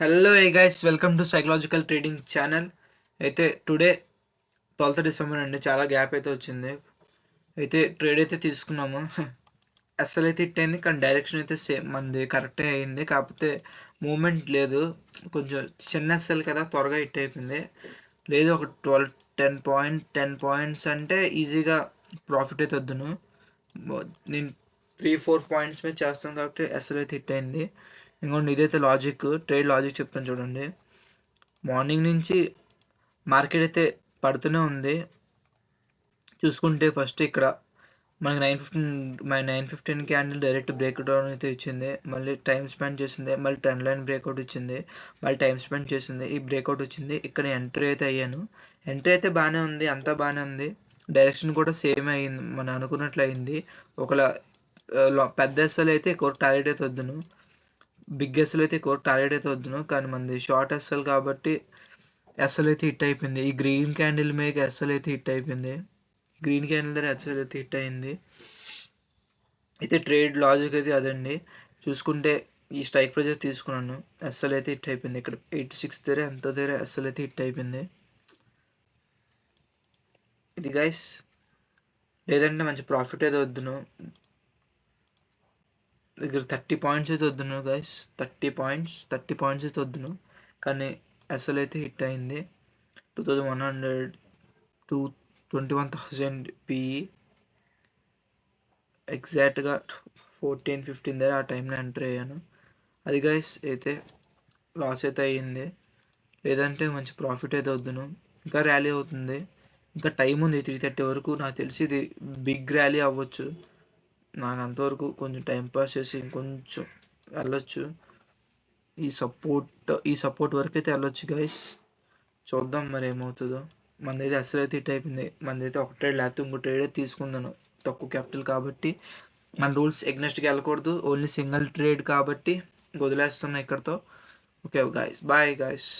Hello A guys, welcome to psychological trading channel. అయితే today 12th December అండి. చాలా gap అయితే వచ్చింది. అయితే ట్రేడ్ అయితే తీసుకున్నాము. అస్సలు అయితే హిట్ అయింది, కానీ డైరెక్షన్ అయితే సేమ్ మనది కరెక్టే అయింది. కాకపోతే మూమెంట్ లేదు. కొంచెం చిన్న ఎస్ఎల్ కదా, త్వరగా హిట్ అయిపోయింది. లేదు ఒక 10 పాయింట్స్ అంటే ఈజీగా ప్రాఫిట్ అయితే వద్దును. నేను 3-4 పాయింట్స్ మీద చేస్తాను కాబట్టి ఎస్ఎల్ అయితే హిట్ అయింది. ఇంకోటి ఇదైతే లాజిక్, ట్రేడ్ లాజిక్ చెప్తాను చూడండి. మార్నింగ్ నుంచి మార్కెట్ అయితే పడుతూనే ఉంది. చూసుకుంటే ఫస్ట్ ఇక్కడ మనకి 9:15 క్యాండిల్ డైరెక్ట్ బ్రేక్ డౌన్ అయితే ఇచ్చింది. మళ్ళీ టైం స్పెండ్ చేసింది, మళ్ళీ ట్రెండ్ లైన్ బ్రేక్అవుట్ ఇచ్చింది, మళ్ళీ టైం స్పెండ్ చేసింది, ఈ బ్రేక్అవుట్ వచ్చింది. ఇక్కడ ఎంట్రీ అయితే అయ్యాను. ఎంట్రీ అయితే బాగానే ఉంది, అంతా బాగానే ఉంది. డైరెక్షన్ కూడా సేమ్ అయ్యింది, మనం అనుకున్నట్లు అయింది. ఒకలా పెద్ద ఎస్ఎల్ అయితే ఎక్కువ టార్గెట్ అయితే వద్దును, బిగ్ ఎస్ఎల్ అయితే ఎక్కువ టార్గెట్ అయితే వద్దును. కానీ మనది షార్ట్ ఎస్ఎల్ కాబట్టి ఎస్ఎల్ అయితే హిట్ అయిపోయింది. ఈ గ్రీన్ క్యాండిల్ మీద ఎస్ఎల్ అయితే హిట్ అయిపోయింది. గ్రీన్ క్యాండిల్ దగ్గర ఎస్ఎల్ అయితే హిట్ అయింది. అయితే ట్రేడ్ లాజిక్ అయితే అదండి. చూసుకుంటే ఈ స్ట్రైక్ ప్రైస్ తీసుకున్నాను, ఎస్ఎల్ అయితే హిట్ అయిపోయింది. ఇక్కడ 86 దగ్గర ఎంత దగ్గర ఎస్ఎల్ అయితే హిట్ అయిపోయింది. ఇది గైస్, లేదంటే మంచి ప్రాఫిట్ అయితే వద్దును. దగ్గర 30 పాయింట్స్ అయితే వద్దును గైస్, 30 పాయింట్స్ అయితే వద్దును. కానీ ఎస్ఎల్ అయితే హిట్ అయింది. 2100 టు 21,000 పిఈ, ఎగ్జాక్ట్గా 14-15 దగ్గర ఆ టైంలో ఎంటర్ అయ్యాను. అది గైస్ అయితే లాస్ అయితే అయ్యింది. లేదంటే మంచి ప్రాఫిట్ అయితే వద్దును. ఇంకా ర్యాలీ అవుతుంది, ఇంకా టైం ఉంది 3:30 వరకు. నాకు తెలిసి ఇది బిగ్ ర్యాలీ అవ్వచ్చు. నాకు అంతవరకు కొంచెం టైం పాస్ చేసి ఇంకొంచెం వెళ్ళొచ్చు. ఈ సపోర్ట్ వరకు అయితే వెళ్ళొచ్చు గైస్. చూద్దాం మరి ఏమవుతుందో. మనదైతే అసలు అయితే హిట్ అయిపోయింది. మనదైతే ఒక ట్రేడ్ లేకపోతే ఇంకో ట్రేడ్ తీసుకుందాను. తక్కువ క్యాపిటల్ కాబట్టి మన రూల్స్ ఎగ్నెస్ట్కి వెళ్ళకూడదు. ఓన్లీ సింగిల్ ట్రేడ్ కాబట్టి వదిలేస్తున్నా ఇక్కడతో. Okay guys, bye guys.